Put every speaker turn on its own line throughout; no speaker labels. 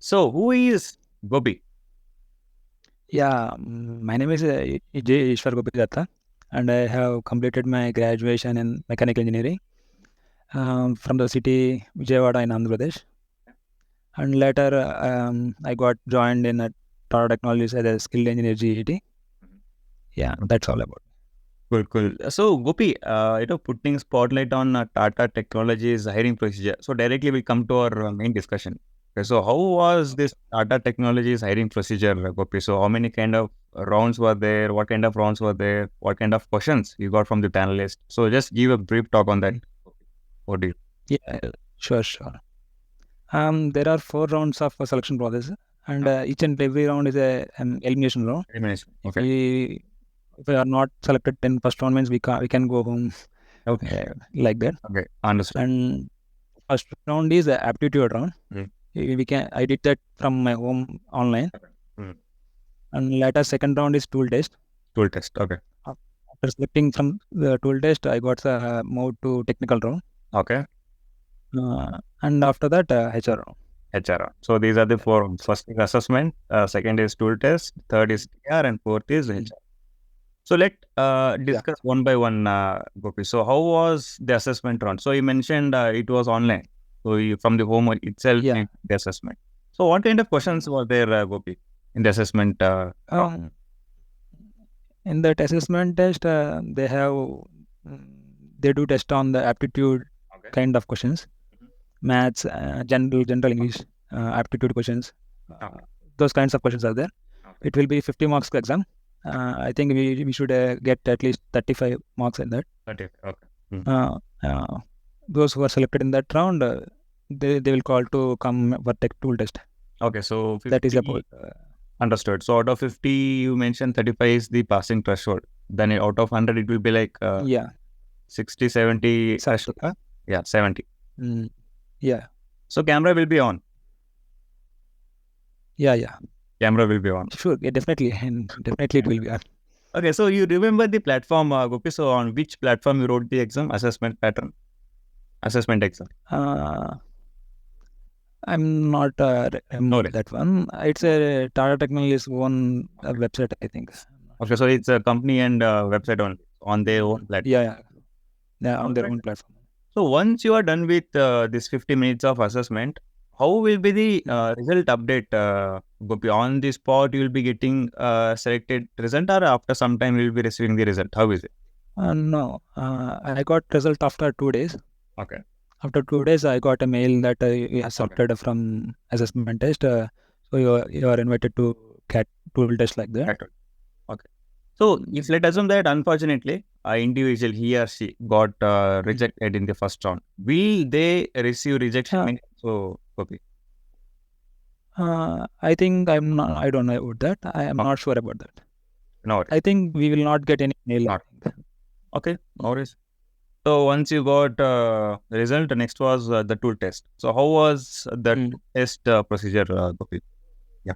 So, who is Gopi?
Yeah, my name is Eswar Gopi Datta, and I have completed my graduation in mechanical engineering from the city Vijayawada in Andhra Pradesh. And later, I got joined in Tata Technologies as a skilled engineer GET. Yeah, that's all about.
Cool. So, Gopi, putting spotlight on Tata Technologies hiring procedure. So, directly we come to our main discussion. Okay, so how was this Tata Technologies hiring procedure, Gopi? So, how many kind of rounds were there? What kind of rounds were there? What kind of questions you got from the panelists? So, just give a brief talk on that. What do you?
Yeah, sure. There are 4 rounds of selection process, and each and every round is an elimination round.
Okay.
If we are not selected in first round, means we can go home.
Okay.
Like that.
Okay. Understood.
And first round is the aptitude round. I did that from my home online. And later second round is tool test.
Tool test. Okay.
After selecting from the tool test, I got moved to technical round.
Okay.
And after that, HR round.
HR. So these are the 4 rounds. First is assessment, second is tool test, third is TR, and fourth is HR. So let discuss one by one, Gopi. So how was the assessment round? So you mentioned it was online. So you, from the home itself,
Yeah.
the assessment. So what kind of questions were there, Gopi, in the assessment?
In that assessment test, they do test on the aptitude kind of questions, maths, general English, aptitude questions. Those kinds of questions are there. It will be 50 marks exam. I think we should get at least 35 marks in that.
35. Okay.
Those who are selected in that round, they will call to come for tech tool test.
Okay, so 50,
that is about.
Understood. So out of 50, you mentioned 35 is the passing threshold. Then out of 100, it will be like 60, 70.
Exactly.
Yeah, 70.
Yeah.
So camera will be on.
Yeah.
Camera will be on.
Sure, definitely it will be on.
Okay, so you remember the platform, Gopi? So on which platform you wrote the exam, assessment exam?
I'm not that one. It's a Tata Technologies own website, I think.
Okay, so it's a company and website on their own platform.
Yeah, on their own platform.
So once you are done with this 50 minutes of assessment, how will be the result update, Gopi? On the spot, you will be getting selected result, or after some time you will be receiving the result? How is it?
No, I got result after 2 days.
Okay.
After 2 days, I got a mail that you have selected from assessment test. So you are invited to tool test like that.
Okay. So if let assume that unfortunately, an individual, he or she got rejected in the first round, will they receive rejection? So, Gopi.
I think I don't know about that. I am not sure about that.
No.
I think we will not get any mail.
Okay, no worries. So once you got the result, next was the tool test. So how was the test procedure, Gopi? Yeah.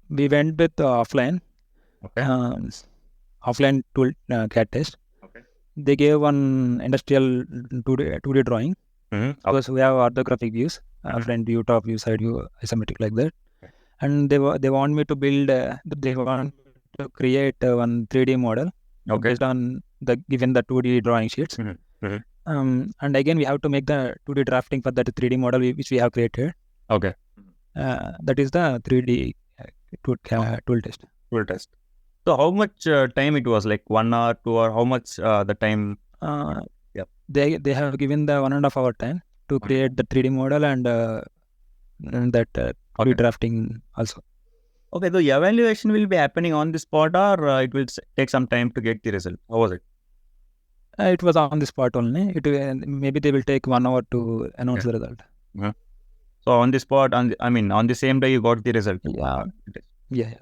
We went with offline.
Okay.
Offline tool CAD test. Okay. They gave one industrial 2D drawing. Because we have orthographic views, front view, top view, side view, isometric like that. Okay. And they want me to build. They want to create one 3D model based on given the 2D drawing sheets. And again, we have to make the 2D drafting for that 3D model which we have created. Okay. That is the 3D tool test.
Tool test. So how much time it was? Like 1 hour, 2 hour? How much the time?
They have given the 1.5 hour time to create the 3D model and that 2D drafting also. Okay, the evaluation will be happening on the spot, or it will take some time to get the result. How was it? It was on the spot only. Maybe they will take 1 hour to announce the result. So on the spot, on the same day you got the result. Yeah.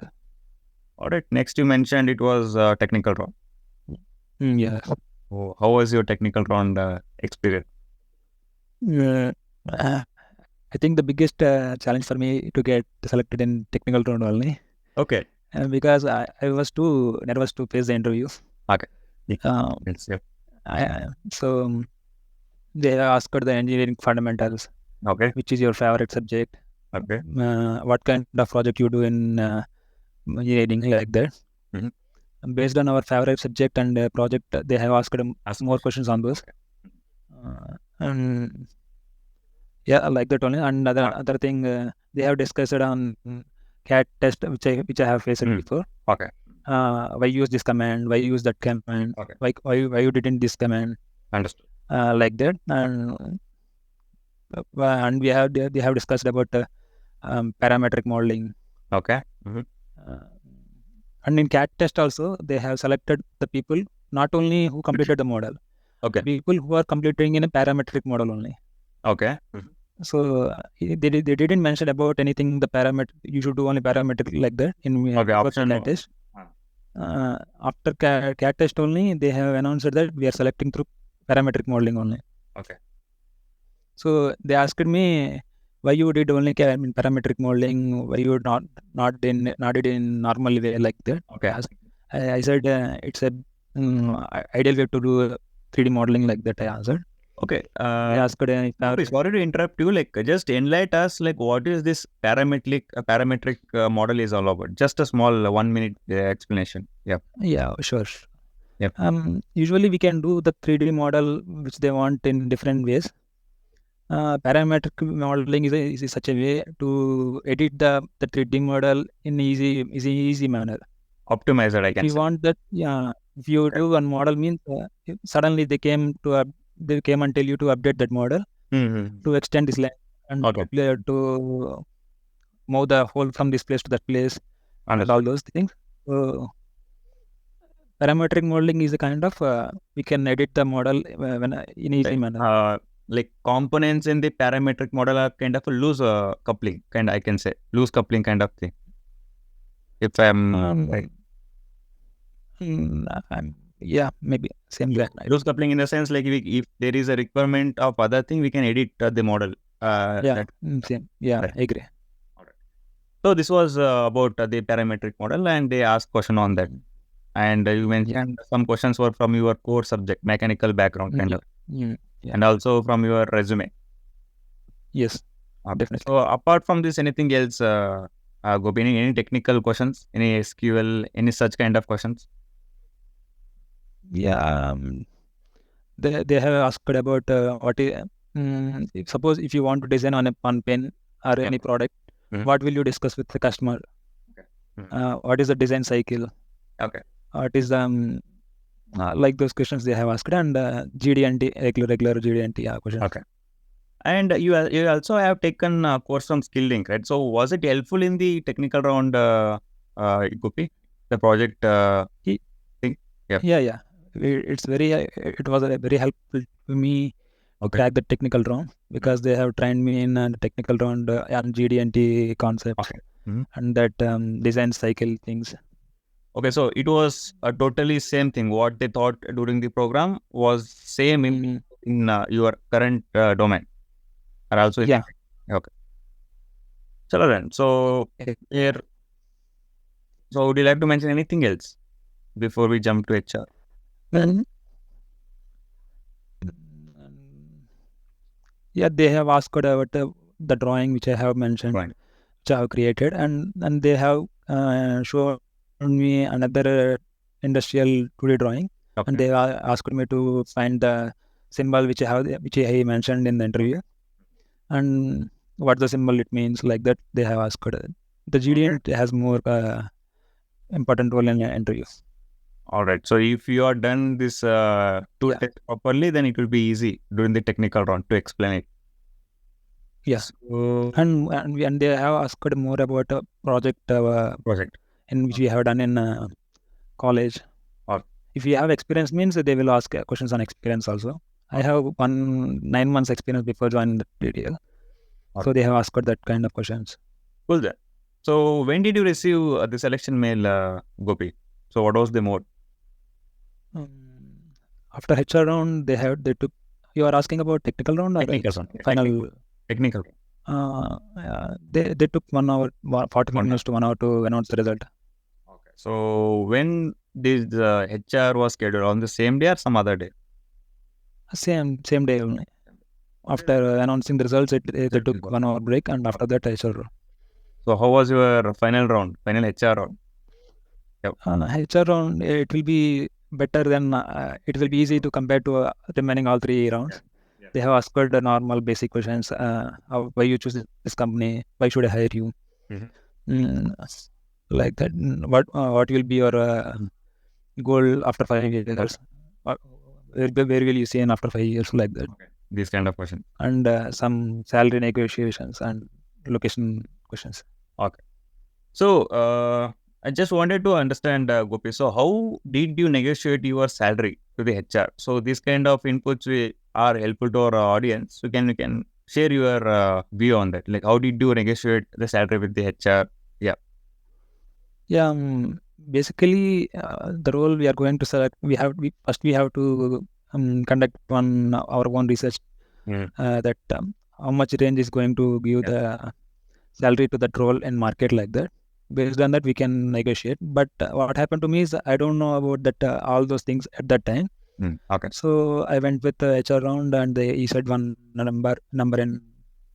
All right. Next, you mentioned it was technical round. Yeah. Oh, how was your technical round experience? I think the biggest challenge for me to get selected in technical round only. Okay. Because I was too nervous to face the interview. Okay. So they asked the engineering fundamentals
Okay.
Which is your favorite subject?
Okay.
What kind of project you do in engineering, like that.
Mm-hmm.
Based on our favorite subject and project, they have asked more questions on those.
Okay.
And yeah, like that only. And other thing, they have discussed on CAT test, which I have faced before.
Okay.
Why use this command? Why use that command?
Okay.
Why you didn't this command?
Understood.
Like that. And they have discussed about parametric modeling.
Okay.
And in CAT test also, they have selected the people not only who completed the model.
Okay.
People who are completing in a parametric model only.
Okay.
So they didn't mention about anything. The parameter you should do only parametric, like that in CAT test. After CAT test only, they have announced that we are selecting through parametric modeling only.
Okay.
So they asked me, why you did only parametric modeling? Why you not did in normal way, like that?
Okay.
I said it's a ideal way to do 3D modeling, like that. I answered.
Okay.
They asked,
sorry to interrupt you. Like, just enlighten us. Like, what is this parametric model is all about? Just a small 1 minute explanation. Yeah.
Yeah, sure.
Yep.
Usually we can do the 3D model which they want in different ways. Parametric modeling is such a way to edit the 3D model in easy manner.
Optimizer, I can say.
If you want that, yeah. If you do one model, means suddenly they came and tell you to update that model to extend this line and to move the whole from this place to that place and all those things. So parametric modeling is a kind of we can edit the model in easy manner.
Like components in the parametric model are kind of a loose coupling, I can say loose coupling kind of thing. If I'm right.
Yeah, maybe same that.
Loose coupling in the sense, like if there is a requirement of other thing, we can edit the model.
Same. Yeah,
right.
I agree.
Alright. So this was about the parametric model, and they asked question on that. And you mentioned some questions were from your core subject, mechanical background kind of. And also from your resume.
Yes, definitely.
So apart from this, anything else, Gopi, any technical questions, any SQL, any such kind of questions?
Yeah, they have asked about what is suppose if you want to design on pen or any product, what will you discuss with the customer? What is the design cycle?
Okay.
What is like those questions they have asked, and GD&T, regular GD&T questions.
Okay. And you also have taken a course from Skill-Lync, right? So was it helpful in the technical round, Gopi, the project thing?
Yeah. It was very helpful to me to crack the technical round, because they have trained me in the technical round on GD&T concepts and that design cycle things.
Okay, so it was a totally same thing. What they thought during the program was same in your current domain. Or also
yeah.
Okay. Chalo then. So here, so would you like to mention anything else before we jump to HR?
Yeah, they have asked about the drawing which I have mentioned, which I have created, and they have shown me another industrial 2D drawing, and they asked me to find the symbol which I mentioned in the interview, and what the symbol it means, like that. They have asked. The GD&T has more important role in interviews.
All right. So if you are done this test properly, then it will be easy during the technical round to explain it.
Yes. So, and they have asked more about a project in which we have done in college. If you have experience, means they will ask questions on experience also. I have 9 months experience before joining the DDL. So they have asked that kind of questions.
Cool then. So when did you receive the selection mail, Gopi? So what was the mode?
After HR round, they took. You are asking about technical round or final?
Technical.
They took 1 hour, 40 minutes to 1 hour to announce the result.
Okay. So when this HR was scheduled, on the same day or some other day?
Same day only. After announcing the results, they took 1 hour break, and after that HR round.
So how was your final round, final HR round?
HR round, it will be better than, it will be easy to compare to remaining all 3 rounds. They have asked the normal basic questions, why you choose this company, why should I hire you, like that. What will be your goal after 5 years? Where will you see in after 5 years, like that?
These kind of questions.
And some salary negotiations and location questions.
Okay. So I just wanted to understand, Gopi. So how did you negotiate your salary to the HR? So these kind of inputs are helpful to our audience. So you can share your view on that. Like how did you negotiate the salary with the HR?
Yeah, basically the role we are going to select, we have to conduct our own research that how much range is going to give the salary to that role in market, like that. Based on that, we can negotiate. But what happened to me is I don't know about that all those things at that time.
Okay.
So I went with the HR round, and he said one number in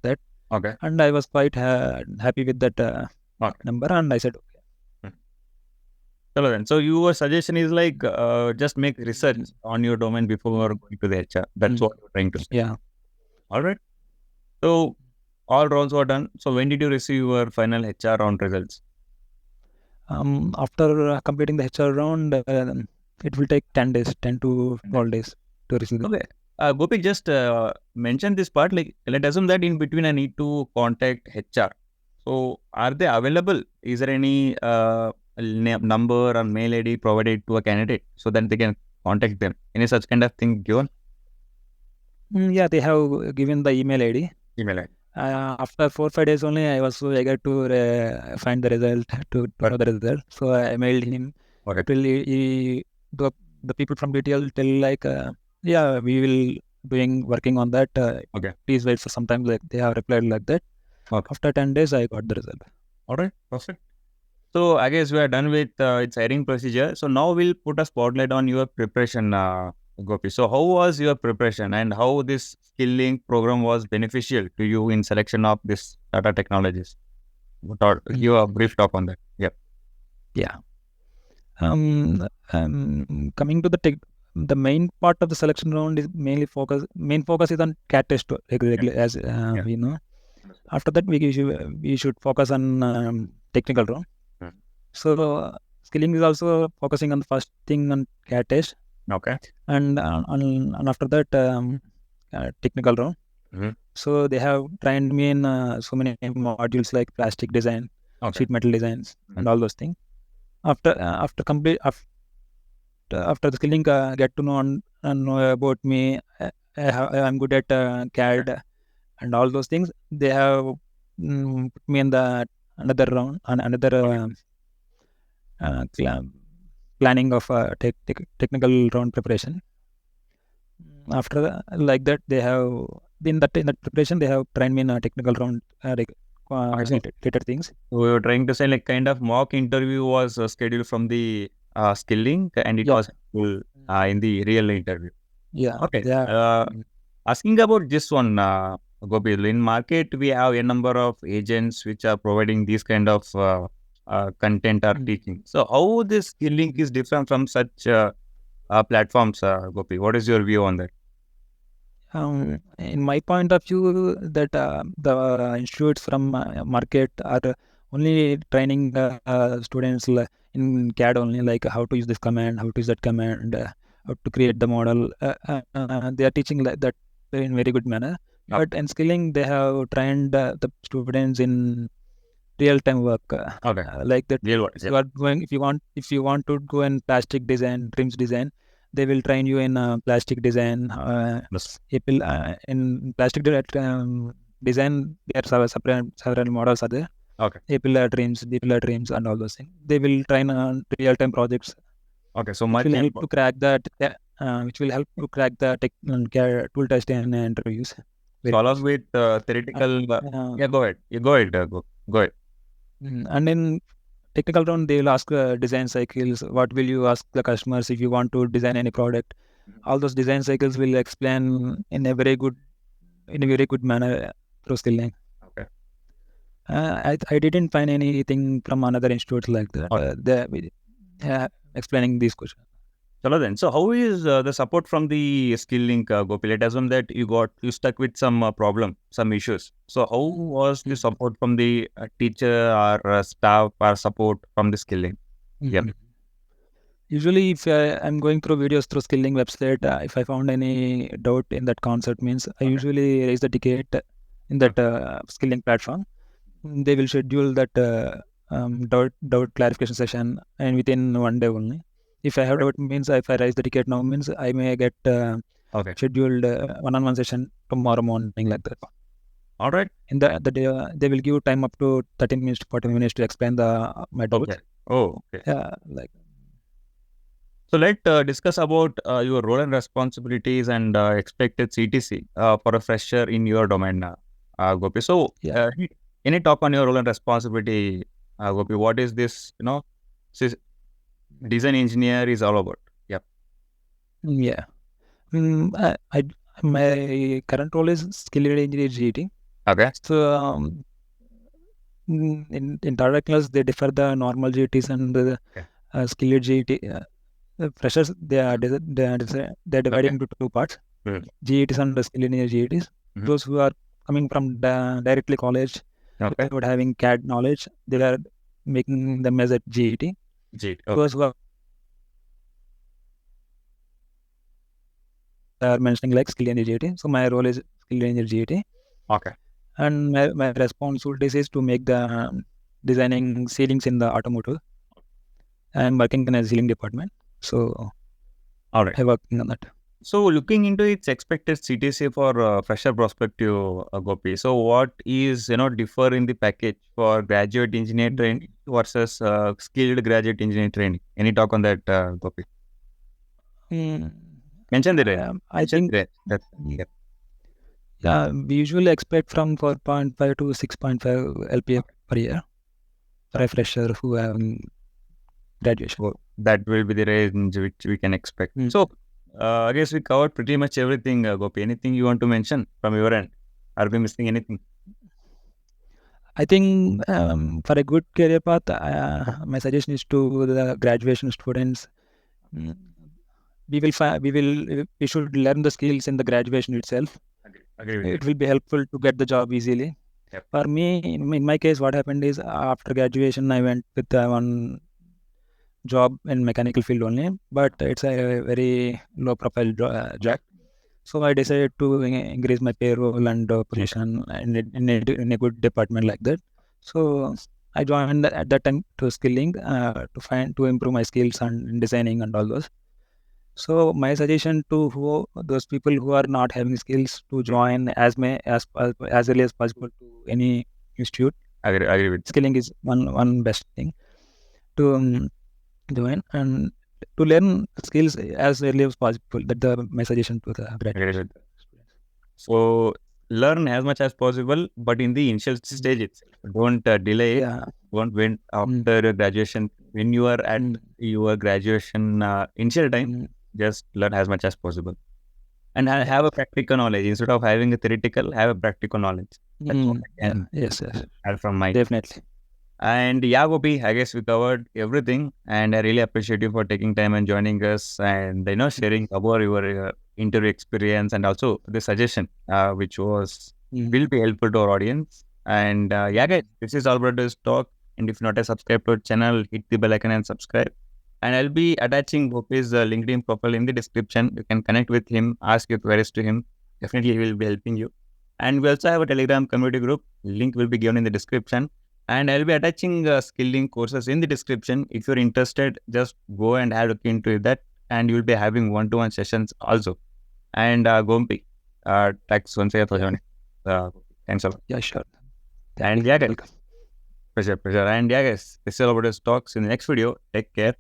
that.
Okay.
And I was quite happy with that number, and I said okay.
So your suggestion is like just make research on your domain before going to the HR. That's what you're trying to say.
Yeah.
All right. So all rounds were done. So when did you receive your final HR round results?
After completing the HR round, it will take 10 to 12 days to receive.
Okay. Gopi, just mention this part. Like, let's assume that in between I need to contact HR. So are they available? Is there any number or mail ID provided to a candidate so that they can contact them? Any such kind of thing given?
Yeah, they have given the email ID. After 4 or 5 days only, I was so eager to find the result, to know the result. So I mailed him. Till the people from BTL tell like, yeah, we will working on that. Please wait for some time. Like they have replied like that. After 10 days, I got the result.
All right, perfect. So I guess we are done with its hiring procedure. So now we'll put a spotlight on your preparation, Gopi. So how was your preparation, and how this Skill-Lync program was beneficial to you in selection of this Tata Technologies? Give a brief talk on that.
Yeah. Coming to the main part of the selection round is main focus is on CAT test regularly, as we know. After that, we should focus on technical round. So Skill-Lync is also focusing on the first thing on CAT test.
Okay.
And after that, technical round. So they have trained me in so many modules like plastic design, sheet metal designs, and all those things. After the Skill-Lync get to know and know about me, I'm good at CAD and all those things. They have put me in the another round and another planning of technical round preparation. After like that, they have in that preparation they have trained me in a technical round related things.
So you're trying to say like kind of mock interview was scheduled from the Skill-Lync, and it was in the real interview.
Yeah.
Okay. Asking about this one, Gopi, in market we have a number of agents which are providing these kind of content or teaching. So how this Skill-Lync is different from such platforms, Gopi? What is your view on that?
In my point of view, that the institutes from market are only training students in CAD only, like how to use this command, how to use that command, how to create the model. They are teaching like that in very good manner. But in Skill-Lync, they have trained the students in real-time work. Like that. You are going, if you want to go in plastic design, trims design, they will train you in plastic design. In plastic design, there are several models are there. A-pillar trims, B-pillar trims, and all those things. They will train on real-time projects.
So
which will help to crack that. Which will help to crack the tool test and interviews.
So along with theoretical, go ahead. Go ahead.
And in technical round, they will ask design cycles. What will you ask the customers if you want to design any product? All those design cycles will explain in a very good in a very good manner through Skill-Lync.
Okay.
I didn't find anything from another institute like that. Explaining these questions.
Chalo then. So how is the support from the Skill-Lync, Gopi? Let's assume that you stuck with some problem, some issues. So how was the support from the teacher or staff or support from the Skill-Lync? Yeah.
Usually, if I'm going through videos through Skill-Lync website, if I found any doubt in that concept, means I usually raise the ticket in that Skill-Lync platform. They will schedule that doubt clarification session, and within one day only. If I have doubt, means if I raise the ticket now, means I may get scheduled one-on-one session tomorrow morning, like that.
All right.
In the day, they will give time up to 30 minutes to 40 minutes to explain my doubt.
Okay. Oh, okay.
Yeah, like.
So let's discuss about your role and responsibilities and expected CTC for a fresher in your domain, Gopi. So any talk on your role and responsibility, Gopi? What is this? Design engineer is all about. Yep.
Yeah. My current role is skill-led engineer GT.
Okay.
So in Tata Technologies, they differ the normal GTs and the skill-led GT. Freshers, they are divided into two parts. GETs and the skill engineer GETs. Those who are coming from directly college without having CAD knowledge, they are making them as a GET. Those who are mentioning like skill engineer GET. So my role is skill engineer GET.
Okay.
And my responsibilities is to make the designing ceilings in the automotive. I'm working in a ceiling department. So
all right,
I'm working on that.
So looking into its expected CTC for fresher perspective, Gopi. So what is differ in the package for graduate engineer training versus skilled graduate engineer training? Any talk on that, Gopi? Mention the range.
I think we usually expect from 4.5 to 6.5 LPA per year for a fresher who have graduation.
So that will be the range which we can expect. So I guess we covered pretty much everything, Gopi. Anything you want to mention from your end? Are we missing anything?
I think for a good career path, my suggestion is to the graduation students. We should learn the skills in the graduation itself.
Agree.
It will be helpful to get the job easily. Yep. For me, in my case, what happened is after graduation, I went with one job in mechanical field only, but it's a very low profile job. So I decided to increase my payroll and position in a good department like that. So I joined at that time to Skill-Lync to improve my skills and designing and all those. So my suggestion to those people who are not having skills to join as early as possible to any institute.
Agree with
Skill-Lync is one best thing to join and to learn skills as early as possible. That's my suggestion to the graduate students.
So learn as much as possible, but in the initial stage itself. Don't delay it. Don't wait after graduation. When you are at your graduation initial time, just learn as much as possible. And have a practical knowledge. Instead of having a theoretical, have a practical knowledge. That's what I can add from my
definitely.
And Gopi, I guess we covered everything, and I really appreciate you for taking time and joining us, and sharing about your interview experience and also the suggestion, which will be helpful to our audience. And guys, this is Alberto's talk. And if not a subscribe to our channel, hit the bell icon and subscribe. And I'll be attaching Gopi's LinkedIn profile in the description. You can connect with him, ask your queries to him. Definitely, he will be helping you. And we also have a Telegram community group. Link will be given in the description. And I'll be attaching Skill-Lync courses in the description. If you're interested, just go and have a look into that. And you'll be having one-to-one sessions also. And Gopi, thanks once again for joining. Thanks a lot.
Yeah, sure.
And guys, pleasure. And guys, this is Alberto's talks in the next video. Take care.